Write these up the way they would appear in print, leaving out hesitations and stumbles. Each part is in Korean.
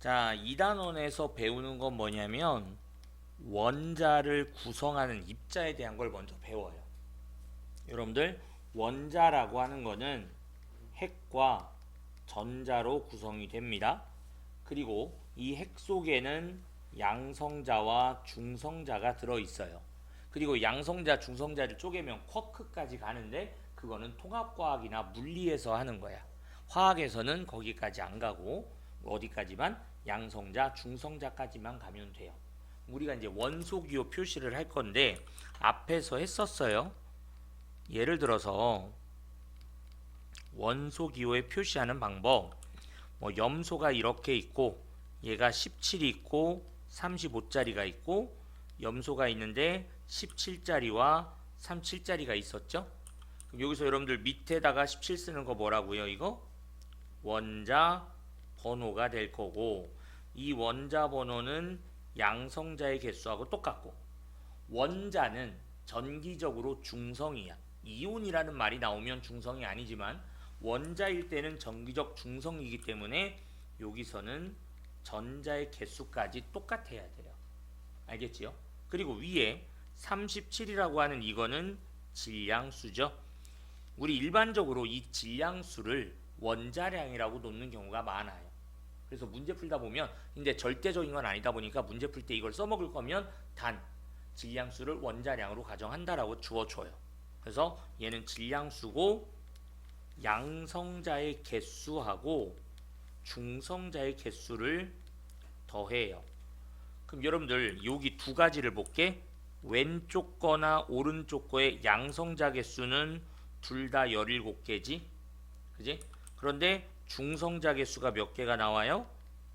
자, 2단원에서 배우는 건 뭐냐면 원자를 구성하는 입자에 대한 걸 먼저 배워요. 여러분들 원자라고 하는 거는 핵과 전자로 구성이 됩니다. 그리고 이 핵 속에는 양성자와 중성자가 들어있어요. 그리고 양성자, 중성자를 쪼개면 쿼크까지 가는데 그거는 통합과학이나 물리에서 하는 거야. 화학에서는 거기까지 안 가고 어디까지만 양성자, 중성자까지만 가면 돼요. 우리가 이제 원소기호 표시를 할 건데 앞에서 했었어요. 예를 들어서 원소기호에 표시하는 방법, 뭐 염소가 이렇게 있고 얘가 17이 있고 35짜리가 있고 염소가 있는데 17짜리와 37짜리가 있었죠. 그럼 여기서 여러분들 밑에다가 17 쓰는 거 뭐라고요? 이거 원자 번호가 될 거고, 이 원자 번호는 양성자의 개수하고 똑같고, 원자는 전기적으로 중성이야. 이온이라는 말이 나오면 중성이 아니지만 원자일 때는 전기적 중성이기 때문에 여기서는 전자의 개수까지 똑같아야 돼요. 알겠지요? 그리고 위에 37이라고 하는 이거는 질량수죠. 우리 일반적으로 이 질량수를 원자량이라고 놓는 경우가 많아요. 그래서 문제 풀다 보면 이제 절대적인 건 아니다 보니까 문제 풀 때 이걸 써먹을 거면 단 질량수를 원자량으로 가정한다라고 주어줘요. 그래서 얘는 질량수고 양성자의 개수하고 중성자의 개수를 더해요. 그럼 여러분들 여기 두 가지를 볼게. 왼쪽 거나 오른쪽 거의 양성자 개수는 둘 다 17개지. 그지? 그런데 중성자 개수가 몇 개가 나와요?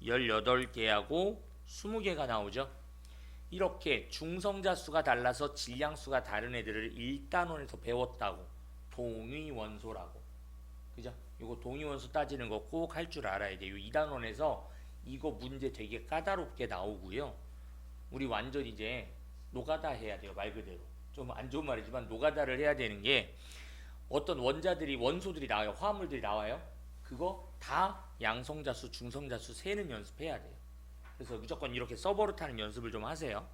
18개하고 20개가 나오죠. 이렇게 중성자 수가 달라서 질량수가 다른 애들을 1단원에서 배웠다고. 동위원소라고. 그죠? 이거 동위원소 따지는 거 꼭 할 줄 알아야 돼요. 2단원에서 이거 문제 되게 까다롭게 나오고요. 우리 완전 이제 노가다 해야 돼요. 말 그대로. 좀 안 좋은 말이지만 노가다를 해야 되는 게, 어떤 원자들이 원소들이 나와요. 화합물들이 나와요. 그거 다 양성자수, 중성자수 세는 연습해야 돼요. 그래서 무조건 이렇게 서버릇하는 연습을 좀 하세요.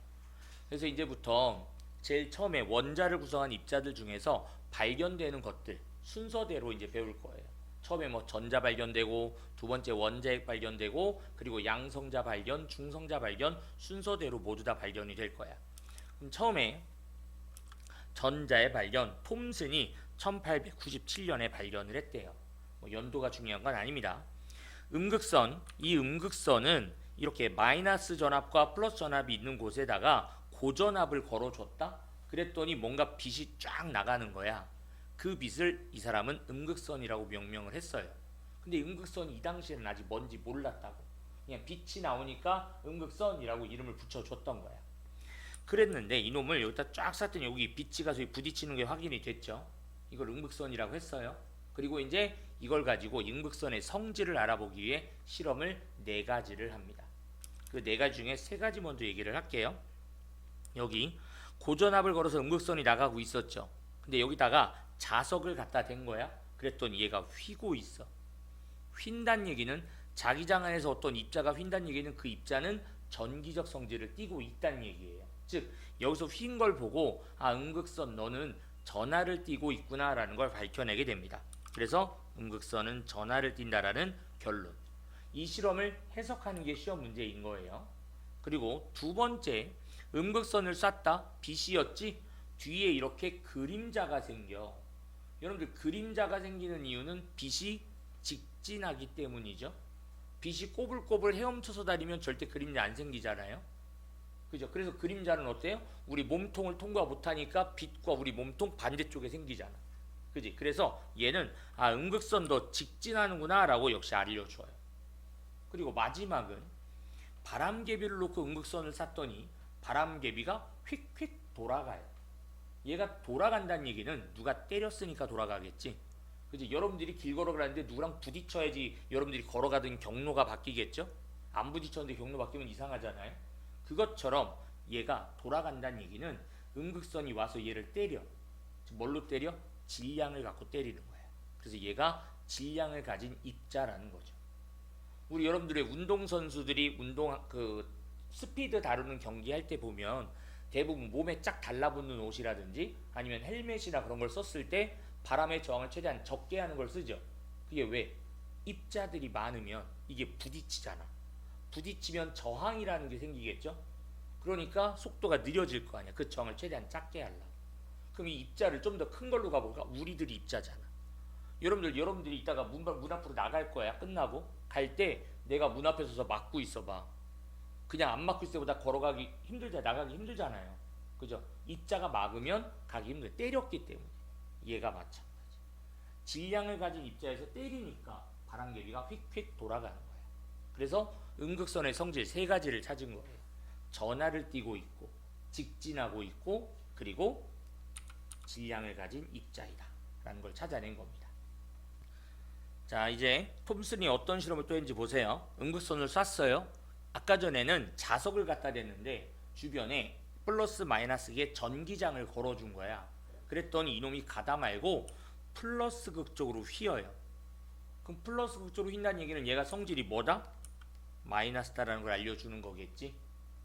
그래서 이제부터 제일 처음에 원자를 구성한 입자들 중에서 발견되는 것들 순서대로 이제 배울 거예요. 처음에 뭐 전자 발견되고, 두 번째 원자핵 발견되고, 그리고 양성자 발견, 중성자 발견 순서대로 모두 다 발견이 될 거야. 그럼 처음에 전자의 발견, 톰슨이 1897년에 발견을 했대요. 뭐 연도가 중요한 건 아닙니다. 음극선, 이 음극선은 이렇게 마이너스 전압과 플러스 전압이 있는 곳에다가 고전압을 걸어줬다? 그랬더니 뭔가 빛이 쫙 나가는 거야. 그 빛을 이 사람은 음극선이라고 명명을 했어요. 근데 음극선이 이 당시에는 아직 뭔지 몰랐다고. 그냥 빛이 나오니까 음극선이라고 이름을 붙여줬던 거야. 그랬는데 이놈을 여기다 쫙 쐈더니 여기 빛이 가서 부딪히는 게 확인이 됐죠. 이걸 음극선이라고 했어요. 그리고 이제 이걸 가지고 음극선의 성질을 알아보기 위해 실험을 4가지를 합니다. 그 4가지 중에 3가지 먼저 얘기를 할게요. 여기 고전압을 걸어서 음극선이 나가고 있었죠. 근데 여기다가 자석을 갖다 댄 거야. 그랬더니 얘가 휘고 있어. 휜다는 얘기는, 자기장 안에서 어떤 입자가 휜다는 얘기는 그 입자는 전기적 성질을 띠고 있다는 얘기예요. 즉 여기서 휜 걸 보고 음극선 너는 전하를 띠고 있구나 라는 걸 밝혀내게 됩니다. 그래서 음극선은 전하를 띈다라는 결론. 이 실험을 해석하는 게 시험 문제인 거예요. 그리고 두 번째, 음극선을 쐈다, 빛이었지, 뒤에 이렇게 그림자가 생겨. 여러분들 그림자가 생기는 이유는 빛이 직진하기 때문이죠. 빛이 꼬불꼬불 헤엄쳐서 다니면 절대 그림자 안 생기잖아요. 그죠? 그래서 그림자는 어때요? 우리 몸통을 통과 못하니까 빛과 우리 몸통 반대쪽에 생기잖아. 그지? 그래서 얘는 음극선도 직진하는구나 라고 역시 알려줘요. 그리고 마지막은 바람개비를 놓고 음극선을 쐈더니 바람개비가 휙휙 돌아가요. 얘가 돌아간다는 얘기는 누가 때렸으니까 돌아가겠지. 그지? 여러분들이 길 걸어가는데 누구랑 부딪혀야지 여러분들이 걸어가던 경로가 바뀌겠죠? 안 부딪혔는데 경로 바뀌면 이상하잖아요. 그것처럼 얘가 돌아간다는 얘기는 음극선이 와서 얘를 때려. 뭘로 때려? 질량을 갖고 때리는 거야. 그래서 얘가 질량을 가진 입자라는 거죠. 우리 여러분들의 운동 선수들이 운동 그 스피드 다루는 경기 할 때 보면 대부분 몸에 쫙 달라붙는 옷이라든지 아니면 헬멧이나 그런 걸 썼을 때 바람의 저항을 최대한 적게 하는 걸 쓰죠. 그게 왜? 입자들이 많으면 이게 부딪히잖아. 부딪히면 저항이라는 게 생기겠죠. 그러니까 속도가 느려질 거 아니야. 그 저항을 최대한 작게 하려고. 그럼 이 입자를 좀 더 큰 걸로 가볼까? 우리들이 입자잖아. 여러분들이 이따가 문 앞으로 나갈 거야. 끝나고 갈 때 내가 문 앞에 서서 막고 있어봐. 그냥 안 막고 있을 때보다 걸어가기 나가기 힘들잖아요. 그죠? 입자가 막으면 가기 힘들어. 때렸기 때문에. 얘가 마찬가지. 질량을 가진 입자에서 때리니까 바람개비가 휙휙 돌아가는 거예요. 그래서 음극선의 성질 세 가지를 찾은 거예요. 전하를 띠고 있고, 직진하고 있고, 그리고 질량을 가진 입자이다 라는 걸 찾아낸 겁니다. 자, 이제 톰슨이 어떤 실험을 또 했는지 보세요. 음극선을 쐈어요. 아까 전에는 자석을 갖다 댔는데 주변에 플러스 마이너스의 전기장을 걸어준 거야. 그랬더니 이놈이 가다 말고 플러스 극 쪽으로 휘어요. 그럼 플러스 극 쪽으로 휜다는 얘기는 얘가 성질이 뭐다? 마이너스다라는 걸 알려주는 거겠지.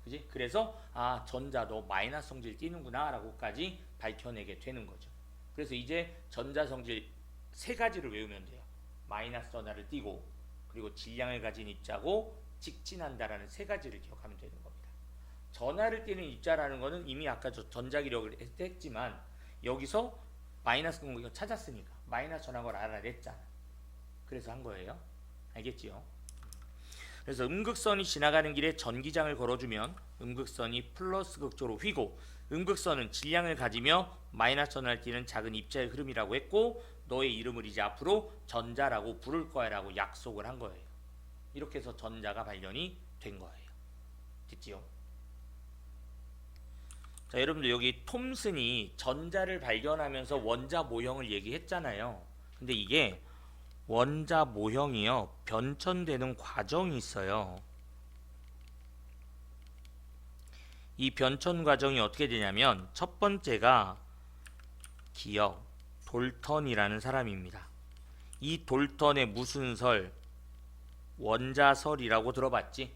그지? 그래서 전자도 마이너스 성질 띠는구나 라고까지 밝혀내게 되는 거죠. 그래서 이제 전자 성질 세 가지를 외우면 돼요. 마이너스 전하를 띠고, 그리고 질량을 가진 입자고, 직진한다라는 세 가지를 기억하면 되는 겁니다. 전하를 띠는 입자라는 거는 이미 아까 저 전자기력을 했지만 여기서 마이너스 공격을 찾았으니까 마이너스 전한 걸 알아냈잖아. 그래서 한 거예요. 알겠지요? 그래서 음극선이 지나가는 길에 전기장을 걸어주면 음극선이 플러스 극쪽으로 휘고, 음극선은 질량을 가지며 마이너스 전하를 띠는 작은 입자의 흐름이라고 했고, 너의 이름을 이제 앞으로 전자라고 부를 거야 라고 약속을 한 거예요. 이렇게 해서 전자가 발견이 된 거예요. 됐지요? 자, 여러분들 여기 톰슨이 전자를 발견하면서 원자 모형을 얘기했잖아요. 근데 이게 원자 모형이요, 변천되는 과정이 있어요. 이 변천 과정이 어떻게 되냐면 첫 번째가 기억 돌턴이라는 사람입니다. 이 돌턴의 무슨 설? 원자설이라고 들어봤지?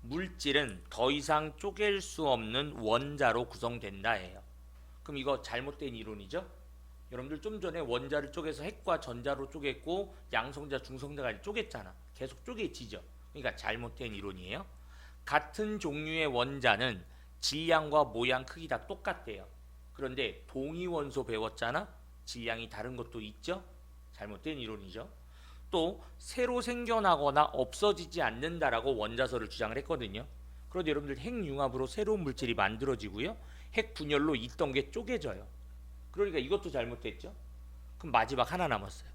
물질은 더 이상 쪼갤 수 없는 원자로 구성된다예요. 그럼 이거 잘못된 이론이죠? 여러분들 좀 전에 원자를 쪼개서 핵과 전자로 쪼갰고 양성자, 중성자까지 쪼갰잖아. 계속 쪼개지죠. 그러니까 잘못된 이론이에요. 같은 종류의 원자는 질량과 모양, 크기 다 똑같대요. 그런데 동위원소 배웠잖아? 질량이 다른 것도 있죠? 잘못된 이론이죠. 또 새로 생겨나거나 없어지지 않는다라고 원자설을 주장을 했거든요. 그런데 여러분들 핵융합으로 새로운 물질이 만들어지고요, 핵 분열로 있던 게 쪼개져요. 그러니까 이것도 잘못됐죠. 그럼 마지막 하나 남았어요.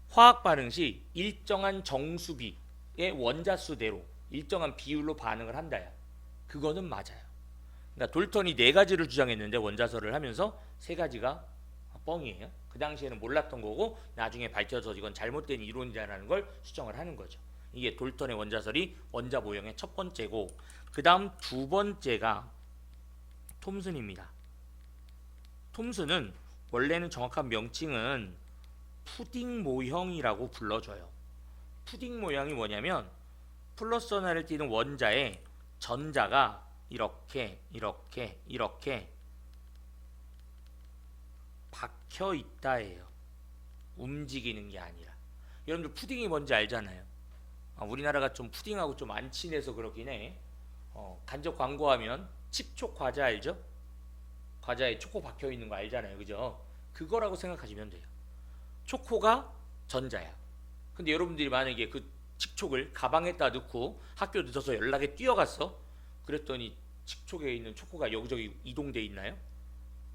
화학 반응 시 일정한 정수비의 원자수대로 일정한 비율로 반응을 한다야. 그거는 맞아요. 그러니까 돌턴이 네 가지를 주장했는데 원자설을 하면서 세 가지가 뻥이에요. 그 당시에는 몰랐던 거고 나중에 밝혀서 이건 잘못된 이론이라는 걸 수정을 하는 거죠. 이게 돌턴의 원자설이 원자 모형의 첫 번째고, 그 다음 두 번째가 톰슨입니다. 톰슨은 원래는 정확한 명칭은 푸딩 모형이라고 불러줘요. 푸딩 모형이 뭐냐면 플러스 전하를 띠는 원자에 전자가 이렇게 박혀 있다예요. 움직이는 게 아니라. 여러분들 푸딩이 뭔지 알잖아요. 우리나라가 좀 푸딩하고 좀 안 친해서 그렇긴 해. 간접 광고하면 칩촉 과자 알죠? 과자에 초코 박혀 있는 거 알잖아요. 그죠? 그거라고 생각하시면 돼요. 초코가 전자야. 근데 여러분들이 만약에 그 칩촉을 가방에다 넣고 학교 늦어서 연락에 뛰어갔어. 그랬더니 칩촉에 있는 초코가 여기저기 이동돼 있나요?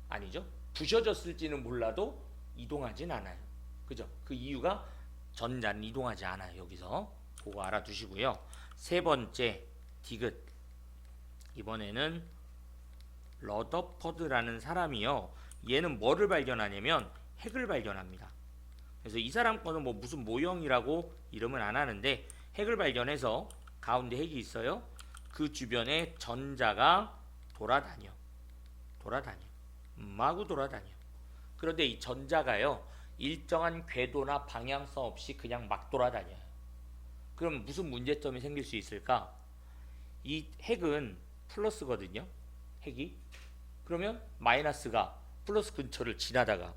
아니죠. 부셔졌을지는 몰라도 이동하진 않아요. 그죠? 그 이유가 전자는 이동하지 않아요. 여기서 그거 알아두시고요. 세 번째 디귿. 이번에는 러더퍼드라는 사람이요, 얘는 뭐를 발견하냐면 핵을 발견합니다. 그래서 이 사람 거는 뭐 무슨 모형이라고 이름은 안 하는데 핵을 발견해서 가운데 핵이 있어요. 그 주변에 전자가 돌아다녀. 마구 돌아다녀. 그런데 이 전자가요, 일정한 궤도나 방향성 없이 그냥 막 돌아다녀요. 그럼 무슨 문제점이 생길 수 있을까? 이 핵은 플러스거든요. 핵이. 그러면 마이너스가 플러스 근처를 지나다가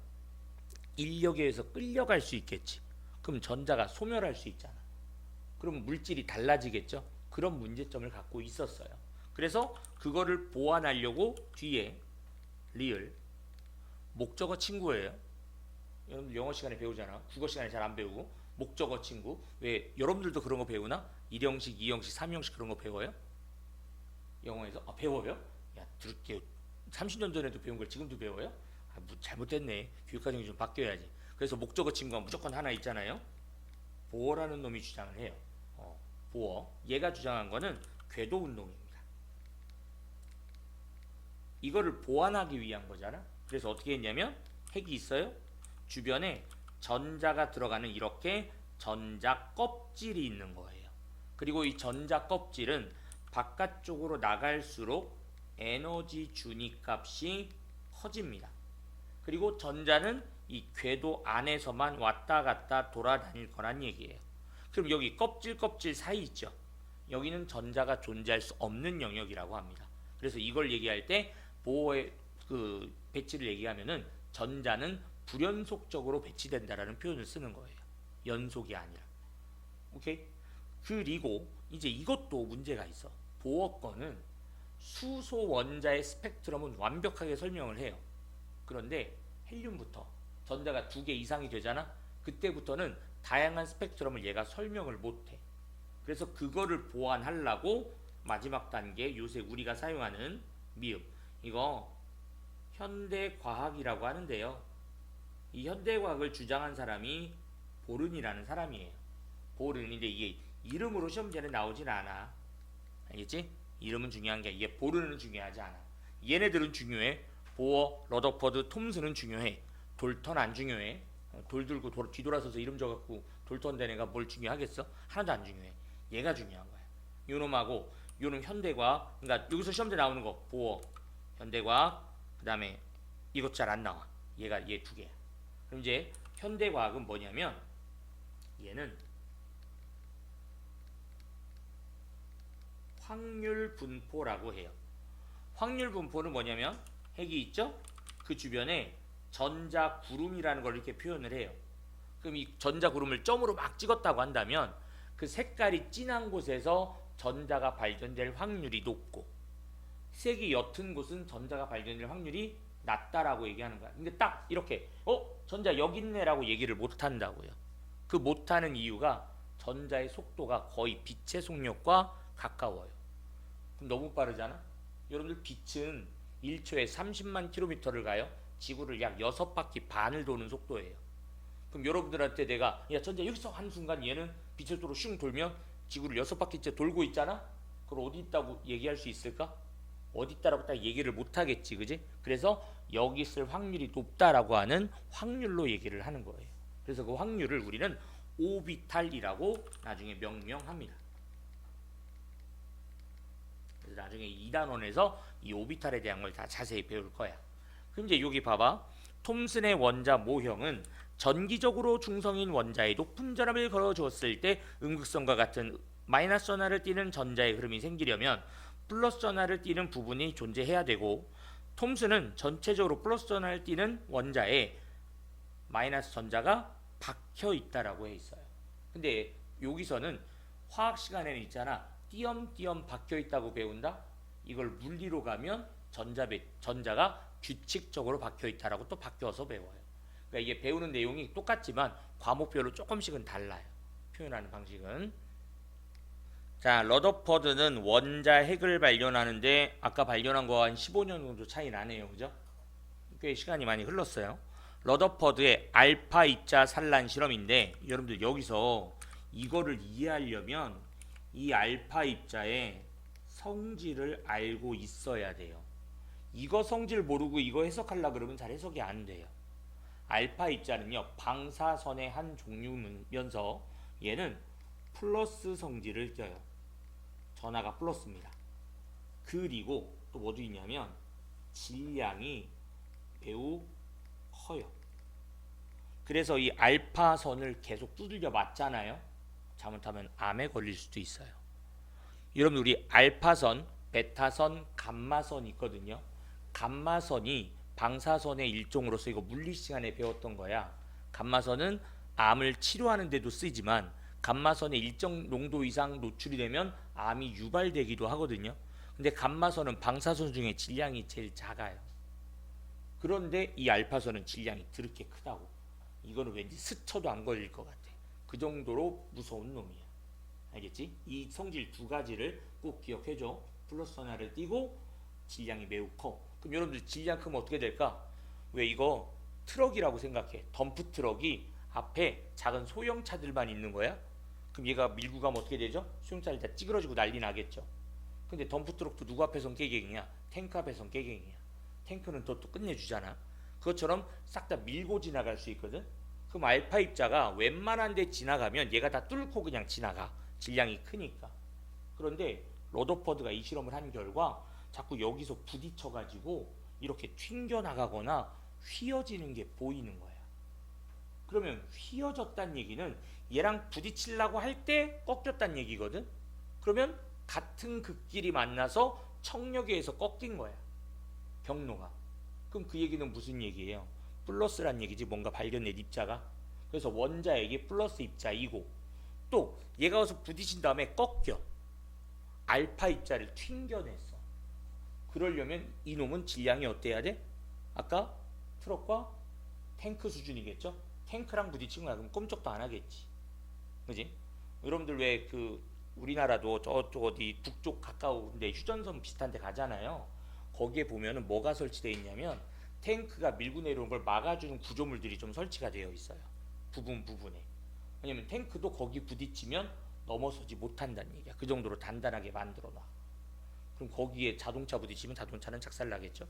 인력에 의해서 끌려갈 수 있겠지. 그럼 전자가 소멸할 수 있잖아. 그럼 물질이 달라지겠죠. 그런 문제점을 갖고 있었어요. 그래서 그거를 보완하려고 뒤에 리을 목적어 친구예요. 여러분들 영어 시간에 배우잖아. 국어 시간에 잘 안 배우고 목적어 친구. 왜 여러분들도 그런 거 배우나? 1형식, 2형식, 3형식 그런 거 배워요? 영어에서? 아, 배워요? 야, 들을게요. 30년 전에도 배운 걸 지금도 배워요? 아, 뭐 잘못됐네. 교육과정이 좀 바뀌어야지. 그래서 목적어 친구가 무조건 하나 있잖아요. 보어라는 놈이 주장을 해요. 보어. 얘가 주장한 거는 궤도 운동입니다. 이거를 보완하기 위한 거잖아. 그래서 어떻게 했냐면 핵이 있어요. 주변에 전자가 들어가는 이렇게 전자 껍질이 있는 거예요. 그리고 이 전자 껍질은 바깥쪽으로 나갈수록 에너지 준위 값이 커집니다. 그리고 전자는 이 궤도 안에서만 왔다 갔다 돌아다닐 거란 얘기예요. 그럼 여기 껍질 사이 있죠. 여기는 전자가 존재할 수 없는 영역이라고 합니다. 그래서 이걸 얘기할 때 보어의 그 배치를 얘기하면은 전자는 불연속적으로 배치된다라는 표현을 쓰는 거예요. 연속이 아니라. 오케이? 그리고 이제 이것도 문제가 있어. 보어 거는 수소 원자의 스펙트럼은 완벽하게 설명을 해요. 그런데 헬륨부터 전자가 2개 이상이 되잖아. 그때부터는 다양한 스펙트럼을 얘가 설명을 못해. 그래서 그거를 보완하려고 마지막 단계 요새 우리가 사용하는 미음, 이거 현대과학이라고 하는데요. 이 현대과학을 주장한 사람이 보른이라는 사람이에요. 보른인데 이게 이름으로 시험지에 나오진 않아. 알겠지? 이름은 중요한 게 이게 보른은 중요하지 않아. 얘네들은 중요해. 보어, 러더퍼드, 톰슨은 중요해. 돌턴 안 중요해. 돌 들고 뒤돌아서서 이름 적어갖고 돌턴 된 애가 뭘 중요하겠어? 하나도 안 중요해. 얘가 중요한 거야. 요놈하고 요놈 현대과학. 그러니까 여기서 시험지에 나오는 거 보어, 현대과학, 그 다음에 이것 잘 안 나와. 얘가 얘 2개야. 그럼 이제 현대과학은 뭐냐면 얘는 확률 분포라고 해요. 확률 분포는 뭐냐면 핵이 있죠? 그 주변에 전자 구름이라는 걸 이렇게 표현을 해요. 그럼 이 전자 구름을 점으로 막 찍었다고 한다면 그 색깔이 진한 곳에서 전자가 발견될 확률이 높고 색이 옅은 곳은 전자가 발견될 확률이 낮다라고 얘기하는 거야. 근데 딱 이렇게 전자 여기 있네라고 얘기를 못 한다고요. 그 못하는 이유가 전자의 속도가 거의 빛의 속력과 가까워요. 그럼 너무 빠르잖아. 여러분들 빛은 1초에 30만 킬로미터를 가요. 지구를 약 6바퀴 반을 도는 속도예요. 그럼 여러분들한테 내가 야 전자 여기서 한순간 얘는 빛의 속도로 슝 돌면 지구를 6바퀴째 돌고 있잖아. 그걸 어디 있다고 얘기할 수 있을까? 어디 있다라고 딱 얘기를 못 하겠지, 그지? 그래서 여기 있을 확률이 높다라고 하는 확률로 얘기를 하는 거예요. 그래서 그 확률을 우리는 오비탈이라고 나중에 명명합니다. 그래서 나중에 2단원에서 이 오비탈에 대한 걸 다 자세히 배울 거야. 그럼 이제 여기 봐봐. 톰슨의 원자 모형은 전기적으로 중성인 원자의 높은 전압을 걸어주었을 때 음극성과 같은 마이너스 전하를 띠는 전자의 흐름이 생기려면 플러스 전하를 띠는 부분이 존재해야 되고, 톰슨은 전체적으로 플러스 전하를 띠는 원자에 마이너스 전자가 박혀 있다라고 해 있어요. 근데 여기서는 화학 시간에는 있잖아. 띄엄띄엄 박혀 있다고 배운다. 이걸 물리로 가면 전자가 규칙적으로 박혀 있다라고 또 바뀌어서 배워요. 그러니까 이게 배우는 내용이 똑같지만 과목별로 조금씩은 달라요. 표현하는 방식은. 자, 러더퍼드는 원자 핵을 발견하는데 아까 발견한 거와 한 15년 정도 차이 나네요. 그죠? 꽤 시간이 많이 흘렀어요. 러더퍼드의 알파 입자 산란 실험인데 여러분들 여기서 이거를 이해하려면 이 알파 입자의 성질을 알고 있어야 돼요. 이거 성질 모르고 이거 해석하려고 그러면 잘 해석이 안 돼요. 알파 입자는요, 방사선의 한 종류면서 얘는 플러스 성질을 띄어요. 전하가 플러스입니다. 그리고 또 뭐도 있냐면 질량이 매우 커요. 그래서 이 알파선을 계속 두들겨 맞잖아요. 잘못하면 암에 걸릴 수도 있어요. 여러분 우리 알파선, 베타선, 감마선이 있거든요. 감마선이 방사선의 일종으로서 이거 물리 시간에 배웠던 거야. 감마선은 암을 치료하는 데도 쓰이지만 감마선의 일정 농도 이상 노출이 되면 암이 유발되기도 하거든요. 근데 감마선은 방사선 중에 질량이 제일 작아요. 그런데 이 알파선은 질량이 드럽게 크다고. 이거는 왠지 스쳐도 안 걸릴 것 같아. 그 정도로 무서운 놈이야. 알겠지? 이 성질 두 가지를 꼭 기억해줘. 플러스 하나를 띄고 질량이 매우 커. 그럼 여러분들 질량 크면 어떻게 될까? 왜 이거 트럭이라고 생각해. 덤프 트럭이 앞에 작은 소형차들만 있는 거야? 그럼 얘가 밀고 가면 어떻게 되죠? 소형차들 다 찌그러지고 난리 나겠죠. 근데 덤프 트럭도 누구 앞에선 깨갱이야? 탱크 앞에선 깨갱이야. 탱크는 또 끝내주잖아. 그것처럼 싹 다 밀고 지나갈 수 있거든. 그럼 알파 입자가 웬만한 데 지나가면 얘가 다 뚫고 그냥 지나가. 질량이 크니까. 그런데 러더퍼드가 이 실험을 한 결과 자꾸 여기서 부딪혀가지고 이렇게 튕겨나가거나 휘어지는 게 보이는 거야. 그러면 휘어졌다는 얘기는 얘랑 부딪히려고 할 때 꺾였다는 얘기거든. 그러면 같은 극끼리 만나서 청력에 의해서 꺾인 거야. 경로가. 그럼 그 얘기는 무슨 얘기예요? 플러스란 얘기지. 뭔가 발견된 입자가. 그래서 원자핵이 플러스 입자이고 또 얘가 와서 부딪힌 다음에 꺾여. 알파 입자를 튕겨냈어. 그러려면 이놈은 질량이 어때야 돼? 아까 트럭과 탱크 수준이겠죠? 탱크랑 부딪힌 거야. 그럼 꼼짝도 안 하겠지. 그지? 여러분들 왜 그 우리나라도 저쪽 어디 북쪽 가까운데 휴전선 비슷한 데 가잖아요. 거기에 보면은 뭐가 설치되어 있냐면 탱크가 밀고 내려오는 걸 막아주는 구조물들이 좀 설치가 되어 있어요. 부분에. 왜냐면 탱크도 거기 부딪히면 넘어서지 못한다는 얘기야. 그 정도로 단단하게 만들어 놔. 그럼 거기에 자동차 부딪히면 자동차는 작살나겠죠.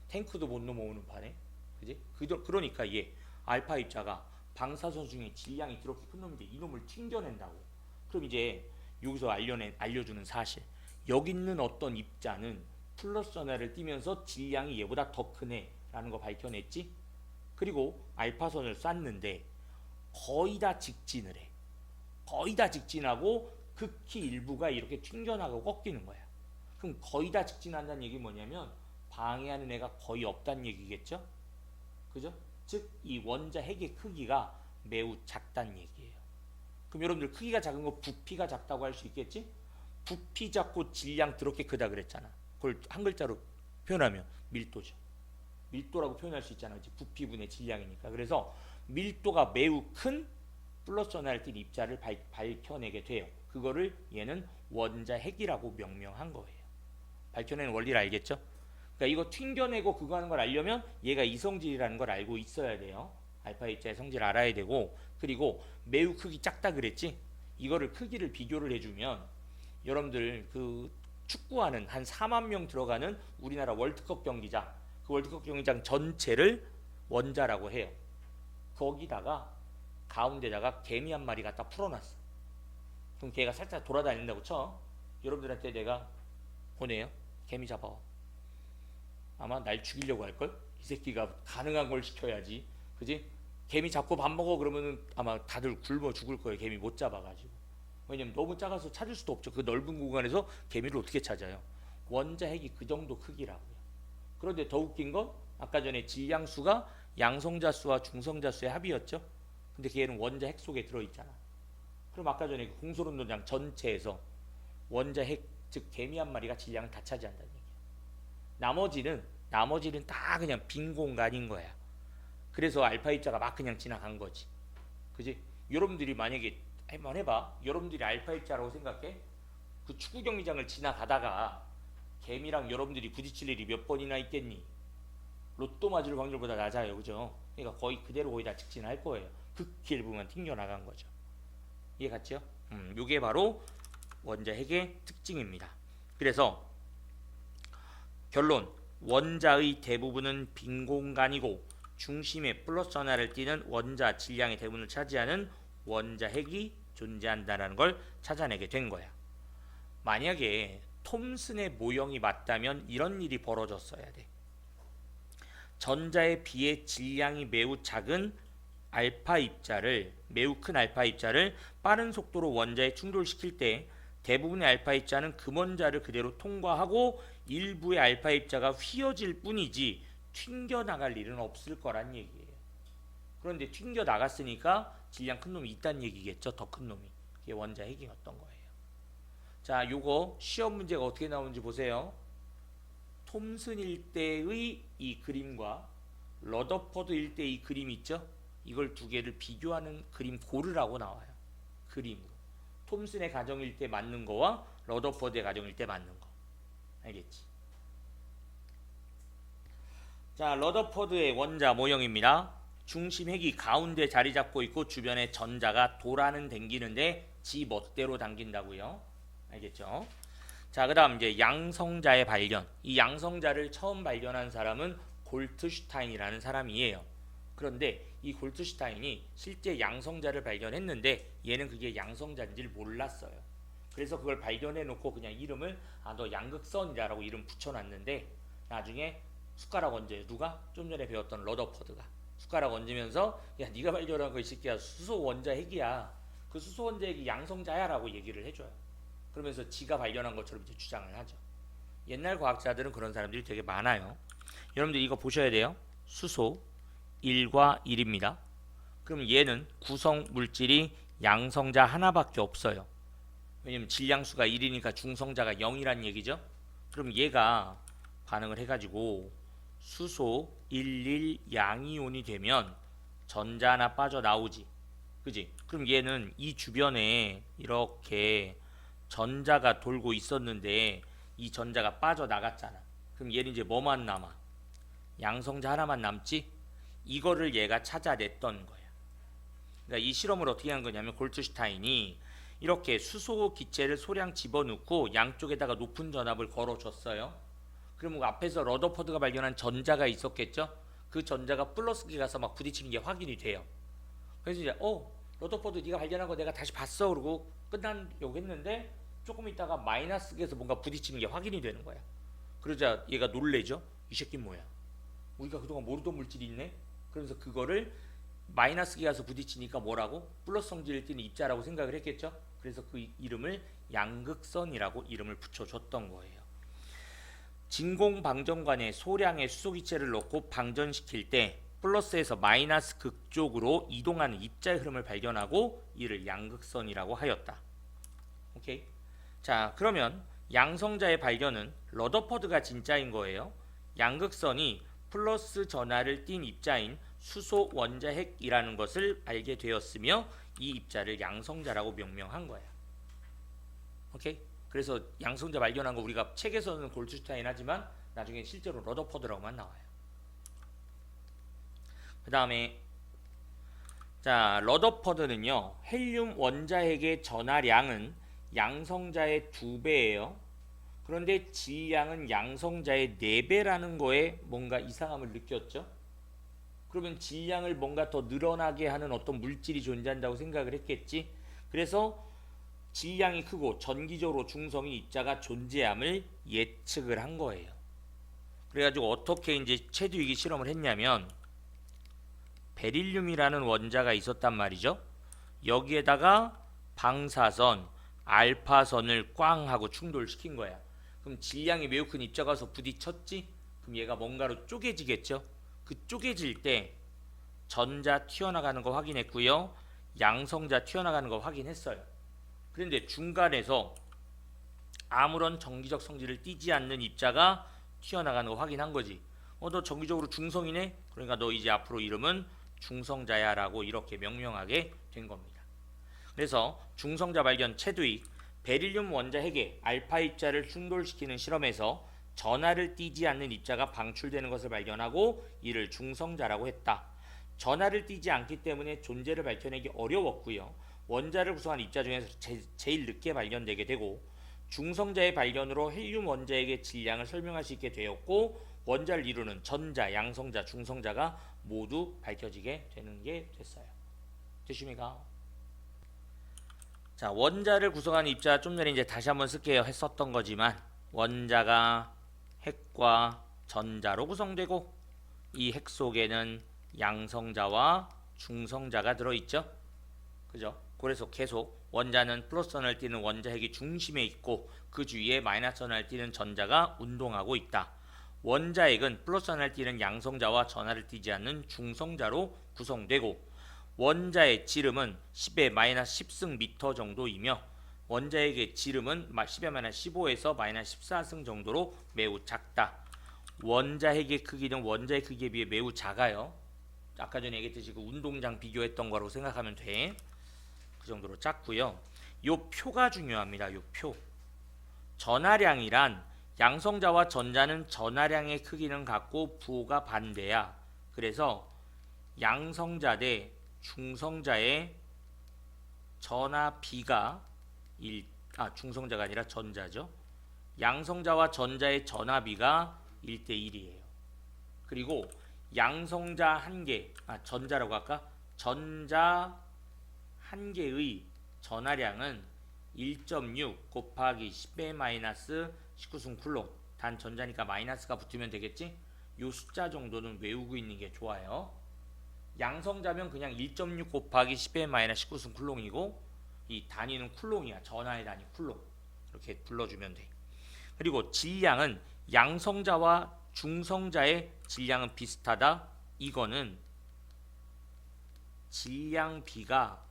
탱크도 못 넘어오는 판에. 그지? 그러니까 얘 알파 입자가 방사선 중에 질량이 그렇게 큰 놈인데 이놈을 튕겨낸다고. 그럼 이제 여기서 알려주는 사실. 여기 있는 어떤 입자는 플러스 하나를 띄면서 질량이 얘보다 더 크네 라는 거 밝혀냈지. 그리고 알파선을 쐈는데 거의 다 직진을 해. 거의 다 직진하고 극히 일부가 이렇게 튕겨나가고 꺾이는 거야. 그럼 거의 다 직진한다는 얘기 뭐냐면 방해하는 애가 거의 없다는 얘기겠죠. 그죠? 즉 이 원자 핵의 크기가 매우 작다는 얘기예요. 그럼 여러분들 크기가 작은 거 부피가 작다고 할 수 있겠지? 부피 작고 질량 더럽게 크다 그랬잖아. 그걸 한 글자로 표현하면 밀도죠. 밀도라고 표현할 수 있잖아. 부피분의 질량이니까. 그래서 밀도가 매우 큰 플러스 하나를 띤 입자를 밝혀내게 돼요. 그거를 얘는 원자 핵이라고 명명한 거예요. 밝혀내는 원리를 알겠죠? 그러니까 이거 튕겨내고 그거 하는 걸 알려면 얘가 이성질이라는 걸 알고 있어야 돼요. 알파 입자의 성질을 알아야 되고, 그리고 매우 크기 작다 그랬지? 이거를 크기를 비교를 해주면 여러분들 그 축구하는 한 4만 명 들어가는 우리나라 월드컵 경기장, 그 월드컵 경기장 전체를 원자라고 해요. 거기다가 가운데다가 개미 한 마리 갖다 풀어놨어. 그럼 걔가 살짝 돌아다닌다고 쳐. 여러분들한테 내가 보내요. 개미 잡아. 아마 날 죽이려고 할걸? 이 새끼가 가능한 걸 시켜야지. 그지? 개미 잡고 밥 먹어 그러면은 아마 다들 굶어 죽을 거예요. 개미 못 잡아가지고. 왜냐면 너무 작아서 찾을 수도 없죠. 그 넓은 공간에서 개미를 어떻게 찾아요? 원자 핵이 그 정도 크기라고요. 그런데 더 웃긴 건 아까 전에 질량수가 양성자수와 중성자수의 합이었죠. 근데 걔는 원자 핵 속에 들어있잖아. 그럼 아까 전에 그 공소론도장 전체에서 원자 핵, 즉 개미 한 마리가 질량을 다 차지한다는 얘기야. 나머지는 다 그냥 빈 공간인 거야. 그래서 알파 입자가 막 그냥 지나간 거지. 그지? 여러분들이 만약에 한번 해봐. 여러분들이 알파 입자라고 생각해? 그 축구 경기장을 지나가다가 개미랑 여러분들이 부딪힐 일이 몇 번이나 있겠니? 로또 맞을 확률보다 낮아요. 그죠? 그러니까 거의 그대로 거의 다 직진할 거예요. 극히 일부만 튕겨나간 거죠. 이해 갔죠? 요게 바로 원자 핵의 특징입니다. 그래서 결론, 원자의 대부분은 빈 공간이고 중심에 플러스 하나를 띠는 원자 질량의 대부분을 차지하는 원자 핵이 존재한다는 걸 찾아내게 된 거야. 만약에 톰슨의 모형이 맞다면 이런 일이 벌어졌어야 돼. 전자에 비해 질량이 매우 작은 알파 입자를 매우 큰 알파 입자를 빠른 속도로 원자에 충돌시킬 때 대부분의 알파 입자는 금원자를 그대로 통과하고 일부의 알파 입자가 휘어질 뿐이지 튕겨 나갈 일은 없을 거란 얘기예요. 그런데 튕겨 나갔으니까 질량 큰 놈이 있다는 얘기겠죠. 더 큰 놈이. 그게 원자 핵이었던 거예요. 자, 요거 시험 문제가 어떻게 나오는지 보세요. 톰슨 일대의 이 그림과 러더퍼드 일대 이 그림 있죠? 이걸 두 개를 비교하는 그림 고르라고 나와요. 그림으로. 톰슨의 가정일 때 맞는 거와 러더퍼드의 가정일 때 맞는 거. 알겠지? 자, 러더퍼드의 원자 모형입니다. 중심 핵이 가운데 자리 잡고 있고 주변에 전자가 돌아는 당기는데 지 멋대로 당긴다고요. 알겠죠? 자, 그다음 이제 양성자의 발견. 이 양성자를 처음 발견한 사람은 골트슈타인이라는 사람이에요. 그런데 이 골트슈타인이 실제 양성자를 발견했는데 얘는 그게 양성자인지를 몰랐어요. 그래서 그걸 발견해 놓고 그냥 이름을 너 양극선이라고 이름 붙여놨는데 나중에 숟가락 얹어요. 누가? 좀 전에 배웠던 러더퍼드가 숟가락 얹으면서 야 네가 발견한 거 이 새끼야 수소 원자 핵이야. 그 수소 원자 핵이 양성자야 라고 얘기를 해줘요. 그러면서 지가 발견한 것처럼 이제 주장을 하죠. 옛날 과학자들은 그런 사람들이 되게 많아요. 여러분들 이거 보셔야 돼요. 수소 1과 1입니다. 그럼 얘는 구성 물질이 양성자 하나밖에 없어요. 왜냐면 질량수가 1이니까 중성자가 0이란 얘기죠. 그럼 얘가 반응을 해가지고 수소 11 양이온이 되면 전자 하나 빠져나오지. 그지? 그럼 얘는 이 주변에 이렇게 전자가 돌고 있었는데 이 전자가 빠져나갔잖아. 그럼 얘는 이제 뭐만 남아? 양성자 하나만 남지? 이거를 얘가 찾아냈던 거야. 그러니까 이 실험을 어떻게 한 거냐면 골트슈타인이 이렇게 수소 기체를 소량 집어넣고 양쪽에다가 높은 전압을 걸어줬어요. 그럼 앞에서 러더퍼드가 발견한 전자가 있었겠죠? 그 전자가 플러스기 가서 막 부딪히는 게 확인이 돼요. 그래서 이제 러더퍼드 네가 발견한 거 내가 다시 봤어. 그러고 끝나려고 했는데 조금 있다가 마이너스기에서 뭔가 부딪히는 게 확인이 되는 거야. 그러자 얘가 놀래죠. 이 새끼 뭐야? 우리가 그동안 모르던 물질이 있네? 그러면서 그거를 마이너스기 가서 부딪히니까 뭐라고? 플러스 성질을 띠는 입자라고 생각을 했겠죠. 그래서 그 이름을 양극선이라고 이름을 붙여줬던 거예요. 진공방전관에 소량의 수소기체를 넣고 방전시킬 때 플러스에서 마이너스 극쪽으로 이동하는 입자의 흐름을 발견하고 이를 양극선이라고 하였다. 오케이. 자, 그러면 양성자의 발견은 러더퍼드가 진짜인 거예요. 양극선이 플러스 전하를 띤 입자인 수소 원자핵이라는 것을 알게 되었으며 이 입자를 양성자라고 명명한 거야. 오케이? 그래서 양성자 발견한 거 우리가 책에서는 골트슈타인 하지만 나중에 실제로 러더퍼드라고만 나와요. 그 다음에 자, 러더퍼드는요 헬륨 원자핵의 전하량은 양성자의 2배예요. 그런데 질량은 양성자의 4배라는 거에 뭔가 이상함을 느꼈죠. 그러면 질량을 뭔가 더 늘어나게 하는 어떤 물질이 존재한다고 생각을 했겠지. 그래서 질량이 크고 전기적으로 중성인 입자가 존재함을 예측을 한 거예요. 그래가지고 어떻게 이제 체드윅이 실험을 했냐면 베릴륨이라는 원자가 있었단 말이죠. 여기에다가 방사선, 알파선을 꽝 하고 충돌시킨 거야. 그럼 질량이 매우 큰 입자가 와서 부딪혔지? 그럼 얘가 뭔가로 쪼개지겠죠? 그 쪼개질 때 전자 튀어나가는 거 확인했고요. 양성자 튀어나가는 거 확인했어요. 그런데 중간에서 아무런 정기적 성질을 띠지 않는 입자가 튀어나가는 거 확인한 거지. 너 정기적으로 중성이네? 그러니까 너 이제 앞으로 이름은 중성자야 라고 이렇게 명명하게 된 겁니다. 그래서 중성자 발견 체드윅 베릴륨 원자핵에 알파 입자를 충돌시키는 실험에서 전하를 띠지 않는 입자가 방출되는 것을 발견하고 이를 중성자라고 했다. 전하를 띠지 않기 때문에 존재를 밝혀내기 어려웠고요. 원자를 구성한 입자 중에서 제일 늦게 발견되게 되고 중성자의 발견으로 헬륨 원자핵의 질량을 설명할 수 있게 되었고 원자를 이루는 전자, 양성자, 중성자가 모두 밝혀지게 되는 게 됐어요. 되십니까? 자, 원자를 구성하는 입자 좀 전에 이제 다시 한번 쓸게요. 했었던 거지만 원자가 핵과 전자로 구성되고 이 핵 속에는 양성자와 중성자가 들어있죠. 그죠? 그래서 계속 원자는 플러스 원을 띠는 원자핵이 중심에 있고 그 주위에 마이너스 원을 띠는 전자가 운동하고 있다. 원자핵은 플러스 원을 띠는 양성자와 전하를 띠지 않는 중성자로 구성되고 원자의 지름은 10의 마이너스 10승 미터 정도이며 원자핵의 지름은 10의 마이너스 15에서 마이너스 14승 정도로 매우 작다. 원자핵의 크기는 원자의 크기에 비해 매우 작아요. 아까 전에 얘기했듯이 그 운동장 비교했던 거라고 생각하면 돼. 그 정도로 작고요. 요 표가 중요합니다. 요 표. 전하량이란 양성자와 전자는 전하량의 크기는 같고 부호가 반대야. 그래서 양성자 대 중성자의 전하비가 중성자가 아니라 전자죠. 양성자와 전자의 전하비가 1대 1이에요. 그리고 양성자 한 개, 전자라고 할까? 전자 한 개의 전하량은 1.6 곱하기 10의 마이너스 19승 쿨롱. 단 전자니까 마이너스가 붙으면 되겠지? 요 숫자 정도는 외우고 있는 게 좋아요. 양성자면 그냥 1.6 곱하기 10의 마이너스 19승 쿨롱이고 이 단위는 쿨롱이야. 전하의 단위 쿨롱. 이렇게 불러주면 돼. 그리고 질량은 양성자와 중성자의 질량은 비슷하다. 이거는 질량비가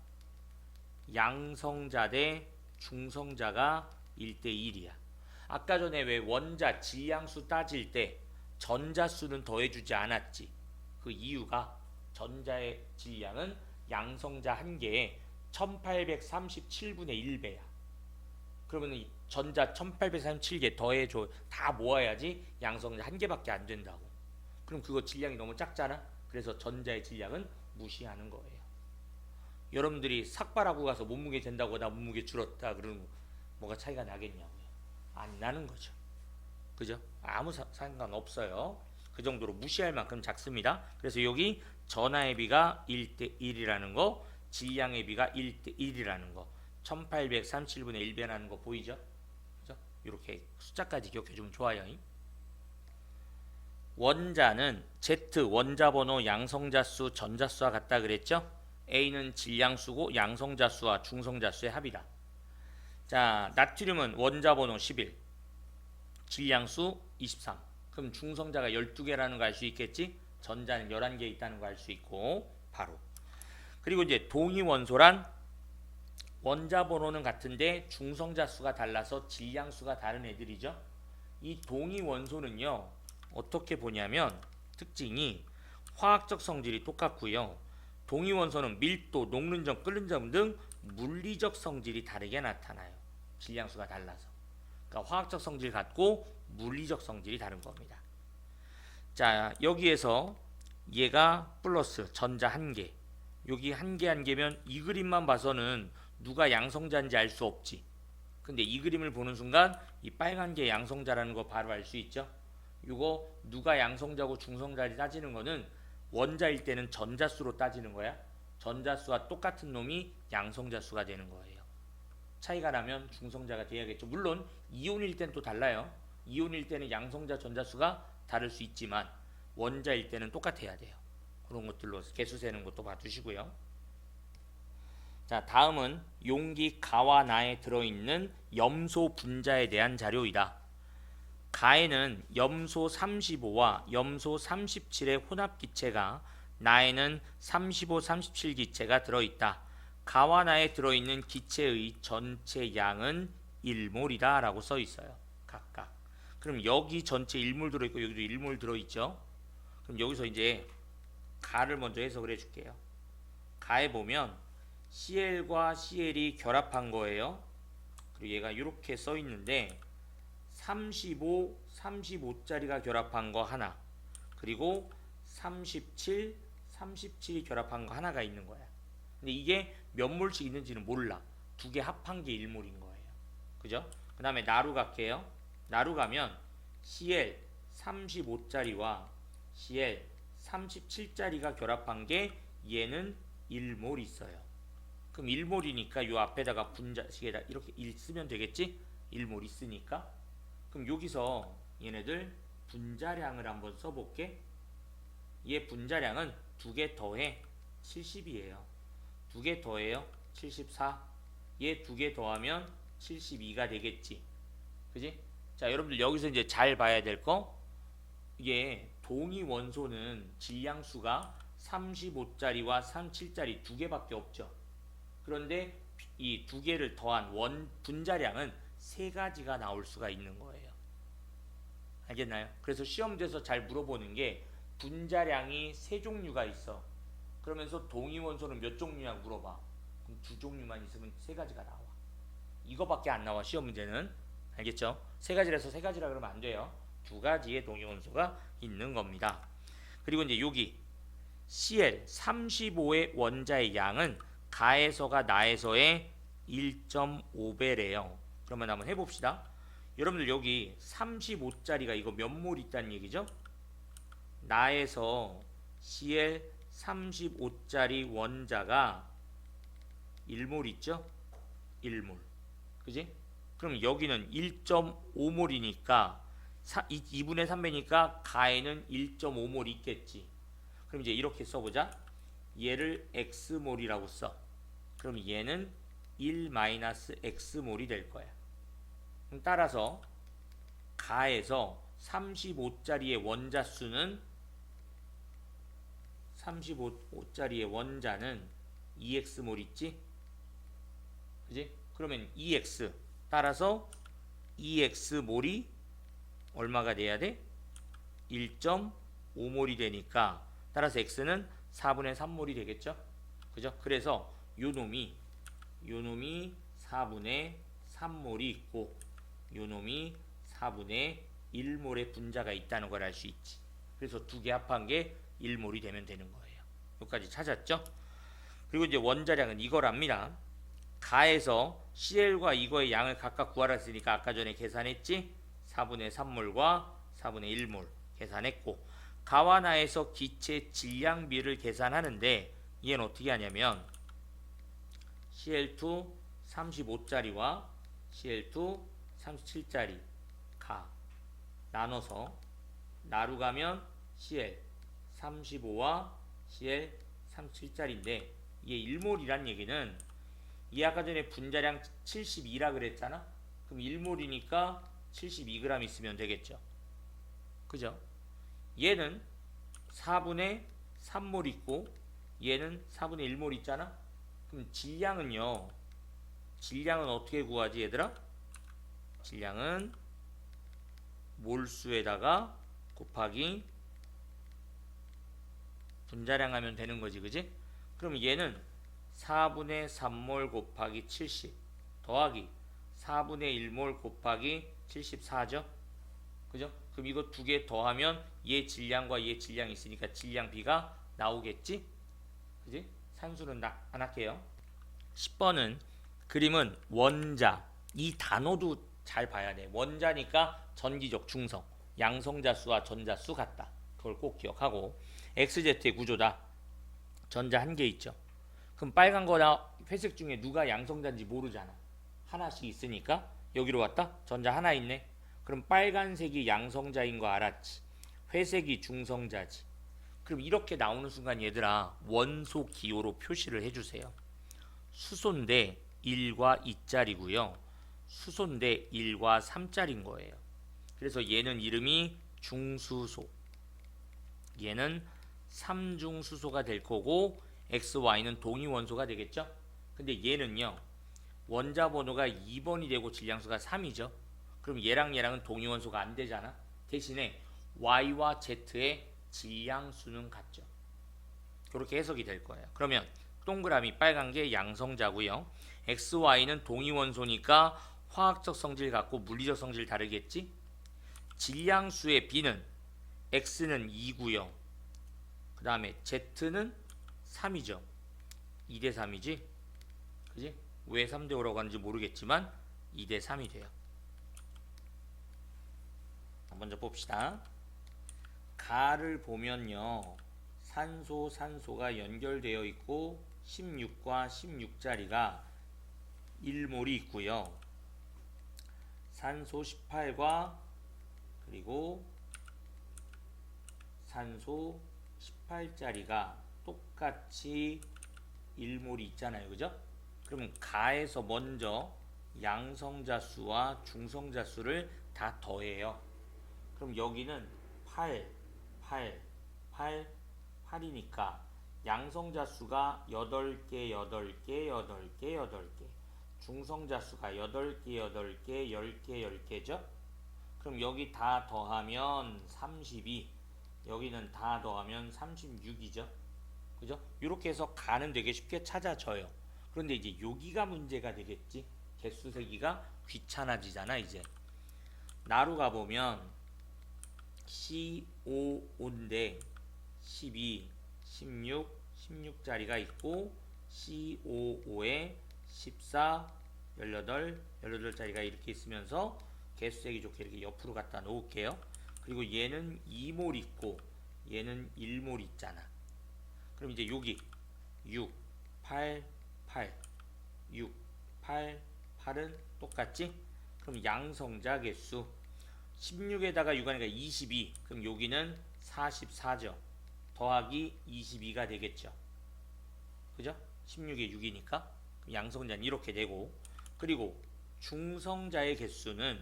양성자 대 중성자가 1대 1이야. 아까 전에 왜 원자 질량수 따질 때 전자수는 더해주지 않았지. 그 이유가 전자의 질량은 양성자 한 개에 1837분의 1배야. 그러면 이 전자 1837개 더해줘. 다 모아야지 양성자 한 개밖에 안 된다고. 그럼 그거 질량이 너무 작잖아. 그래서 전자의 질량은 무시하는 거예요. 여러분들이 삭발하고 가서 몸무게 된다고 나 몸무게 줄었다 그러면 뭐가 차이가 나겠냐고요. 안 나는 거죠. 그죠? 아무 상관없어요. 그 정도로 무시할 만큼 작습니다. 그래서 여기 전하의 비가 1대 1이라는 거, 질량의 비가 1대 1이라는 거, 1837분의 1배라는 거 보이죠? 그죠? 이렇게 숫자까지 기억해 주면 좋아요. 원자는 Z 원자 번호 양성자수 전자수와 같다 그랬죠? A는 질량수고 양성자수와 중성자수의 합이다. 자, 나트륨은 원자 번호 11, 질량수 23. 그럼 중성자가 12개라는 거 알 수 있겠지? 전자는 11개 있다는 거 알 수 있고 바로. 그리고 이제 동위원소란 원자 번호는 같은데 중성자 수가 달라서 질량수가 다른 애들이죠. 이 동위원소는요. 어떻게 보냐면 특징이 화학적 성질이 똑같고요. 동위원소는 밀도, 녹는 점, 끓는 점 등 물리적 성질이 다르게 나타나요. 질량수가 달라서. 그러니까 화학적 성질 같고 물리적 성질이 다른 겁니다. 자, 여기에서 얘가 플러스 전자 한 개. 여기 한 개 한 개면 이 그림만 봐서는 누가 양성자인지 알 수 없지. 근데 이 그림을 보는 순간 이 빨간 게 양성자라는 거 바로 알 수 있죠. 이거 누가 양성자고 중성자를 따지는 거는 원자일 때는 전자수로 따지는 거야. 전자수와 똑같은 놈이 양성자수가 되는 거예요. 차이가 나면 중성자가 돼야겠죠. 물론 이온일 땐 또 달라요. 이온일 때는 양성자 전자수가 다를 수 있지만 원자일 때는 똑같아야 돼요. 그런 것들로 개수 세는 것도 봐주시고요. 자, 다음은 용기 가와 나에 들어있는 염소 분자에 대한 자료이다. 가에는 염소 35와 염소 37의 혼합기체가 나에는 35, 37 기체가 들어있다. 가와 나에 들어있는 기체의 전체 양은 1몰이다 라고 써있어요. 각각. 그럼 여기 전체 1몰 들어있고 여기도 1몰 들어있죠. 그럼 여기서 이제 가를 먼저 해석을 해줄게요. 가에 보면 CL과 CL이 결합한 거예요. 그리고 얘가 이렇게 써있는데 35, 35짜리가 결합한 거 하나, 그리고 37, 37이 결합한 거 하나가 있는 거야. 근데 이게 몇 몰씩 있는지는 몰라. 두 개 합한 게 1몰인 거예요. 그죠? 그 다음에 나루 갈게요. 나루 가면 CL 35짜리와 CL 37짜리가 결합한 게 얘는 1몰 있어요. 그럼 1몰이니까 요 앞에다가 분자식에다 이렇게 1 쓰면 되겠지? 1몰 있으니까. 그럼 여기서 얘네들 분자량을 한번 써볼게. 얘 분자량은 두 개 더해 70이에요. 두 개 더해요. 74. 얘 두 개 더하면 72가 되겠지. 그지? 자, 여러분들 여기서 이제 잘 봐야 될 거, 이게 동위 원소는 질량수가 35짜리와 37짜리 두 개밖에 없죠. 그런데 이 두 개를 더한 분자량은 세 가지가 나올 수가 있는 거예요. 알겠나요? 그래서 시험지에서 잘 물어보는 게 분자량이 세 종류가 있어. 그러면서 동위 원소는 몇 종류냐 물어봐. 그럼 두 종류만 있으면 세 가지가 나와. 이거밖에 안 나와 시험 문제는. 알겠죠? 세 가지라서 세 가지라 그러면 안 돼요. 두 가지의 동위 원소가 있는 겁니다. 그리고 이제 여기 Cl 35의 원자의 양은 가에서가 나에서의 1.5배래요. 그러면 한번 해봅시다. 여러분들 여기 35짜리가 이거 몇 몰 있다는 얘기죠? 나에서 Cl 35짜리 원자가 1몰 있죠? 1몰. 그지? 그럼 여기는 1.5몰이니까 2분의 3배니까 가에는 1.5몰 있겠지. 그럼 이제 이렇게 써보자. 얘를 X몰이라고 써. 그럼 얘는 1-X몰이 될 거야. 따라서 가에서 35짜리의 원자 수는 35짜리의 원자는 2X몰 있지? 그지? 그러면 2X 따라서 2X몰이 얼마가 돼야 돼? 1.5몰이 되니까 따라서 X는 4분의 3몰이 되겠죠? 그죠? 그래서 요 놈이 4분의 3몰이 있고 요 놈이 4분의 1몰의 분자가 있다는 걸 알 수 있지. 그래서 두 개 합한 게 1몰이 되면 되는 거예요. 여기까지 찾았죠? 그리고 이제 원자량은 이거랍니다. 가에서 Cl과 이거의 양을 각각 구하라 했으니까 아까 전에 계산했지? 4분의 3몰과 4분의 1몰 계산했고, 가와 나에서 기체 질량비를 계산하는데 얘는 어떻게 하냐면 Cl2 35짜리와 Cl2 37짜리 가 나눠서 나루 가면 Cl 35와 Cl 37짜리인데 얘 1몰이란 얘기는 이 아까 전에 분자량 72라 그랬잖아. 그럼 1몰이니까 72g 있으면 되겠죠. 그죠? 얘는 4분의 3몰 있고 얘는 4분의 1몰 있잖아. 그럼 질량은요. 질량은 어떻게 구하지 얘들아? 질량은 몰수에다가 곱하기 분자량 하면 되는 거지. 그지? 그럼 얘는 4분의 3몰 곱하기 70 더하기 4분의 1몰 곱하기 74죠. 그죠? 그럼 이거 두 개 더하면 얘 질량과 얘 질량이 있으니까 질량비가 나오겠지? 그지? 산수는 안 할게요. 10번은 그림은 원자. 이 단어도 잘 봐야 돼. 원자니까 전기적 중성. 양성자수와 전자수 같다. 그걸 꼭 기억하고 XZ의 구조다. 전자 한 개 있죠. 그럼 빨간 거나 회색 중에 누가 양성자인지 모르잖아. 하나씩 있으니까 여기로 왔다. 전자 하나 있네. 그럼 빨간색이 양성자인 거 알았지. 회색이 중성자지. 그럼 이렇게 나오는 순간 얘들아 원소 기호로 표시를 해주세요. 수소인데 1과 2짜리고요. 수소인데 1과 3짜리인 거예요. 그래서 얘는 이름이 중수소. 얘는 3중수소가 될 거고 XY는 동위원소가 되겠죠. 근데 얘는요. 원자 번호가 2번이 되고 질량수가 3이죠. 그럼 얘랑 얘랑은 동위원소가 안 되잖아. 대신에 Y와 Z의 질량수는 같죠. 그렇게 해석이 될 거예요. 그러면 동그라미 빨간 게 양성자고요. XY는 동위원소니까 화학적 성질 같고 물리적 성질 다르겠지. 질량수의 B는 X는 2고요. 그 다음에 Z는 3이죠. 2대 3이지. 그지? 왜 3대 5라고 하는지 모르겠지만 2대 3이 돼요. 먼저 봅시다. 가를 보면요. 산소가 연결되어 있고 16과 16짜리가 1몰이 있고요. 산소 18과 그리고 산소 18짜리가 똑같이 1몰이 있잖아요. 그죠? 그러면 가에서 먼저 양성자 수와 중성자 수를 다 더해요. 그럼 여기는 8, 8, 8, 8이니까 양성자 수가 8개, 8개, 8개, 8개. 중성자 수가 8개, 8개, 10개, 10개죠? 그럼 여기 다 더하면 32, 여기는 다 더하면 36이죠. 그죠? 이렇게 해서 가는 되게 쉽게 찾아져요. 그런데 이제 여기가 문제가 되겠지. 개수 세기가 귀찮아지잖아. 이제 나루 가보면 C55인데 12, 16, 16자리가 있고 C55에 14, 18, 18자리가 이렇게 있으면서 개수 세기 좋게 이렇게 옆으로 갖다 놓을게요. 그리고 얘는 2몰 있고 얘는 1몰 있잖아. 그럼 이제 여기 6, 8, 8, 6, 8, 8은 똑같지? 그럼 양성자 개수 16에다가 6 하니까 22. 그럼 여기는 44죠. 더하기 22가 되겠죠. 그죠? 16에 6이니까 양성자는 이렇게 되고, 그리고 중성자의 개수는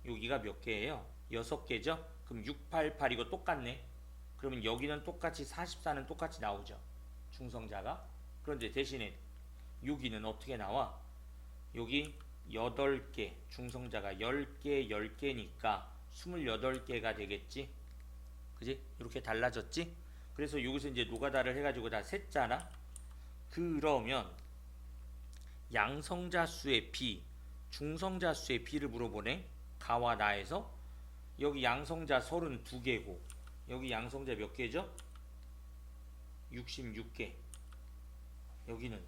여기가 몇 개예요? 6개죠? 그럼 6, 8, 8 이거 똑같네. 그러면 여기는 똑같이 44는 똑같이 나오죠. 중성자가. 그런데 대신에 여기는 어떻게 나와? 여기 8개, 중성자가 10개, 10개니까 28개가 되겠지? 그지? 이렇게 달라졌지? 그래서 여기서 이제 노가다를 해가지고 다 셌잖아? 그러면 양성자 수의 비, 중성자 수의 비를 물어보네? 가와 나에서. 여기 양성자 32개고 여기 양성자 몇 개죠? 66개. 여기는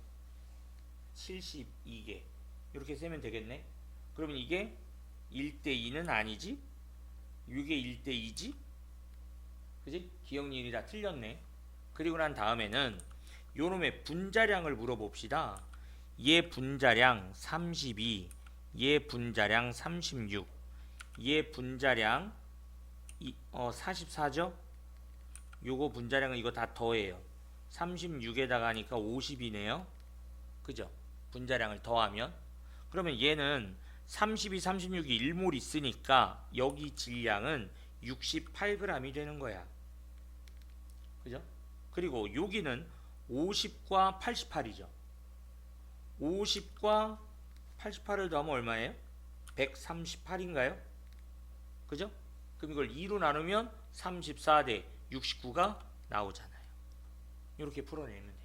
72개. 이렇게 세면 되겠네. 그러면 이게 1대2는 아니지? 이게 1대2지? 그지? 기억니은이 다 틀렸네. 그리고 난 다음에는 요놈의 분자량을 물어봅시다. 얘 분자량 32, 얘 분자량 36, 얘 분자량 44죠? 요거 분자량은 이거 다 더해요. 36에다가 하니까 50이네요. 그죠? 분자량을 더하면. 그러면 얘는 32, 36이 1몰 있으니까 여기 질량은 68g이 되는 거야. 그죠? 그리고 여기는 50과 88이죠. 50과 88을 더하면 얼마예요? 138인가요? 그죠? 그럼 이걸 2로 나누면 34 대 69가 나오잖아요. 이렇게 풀어내면 돼요.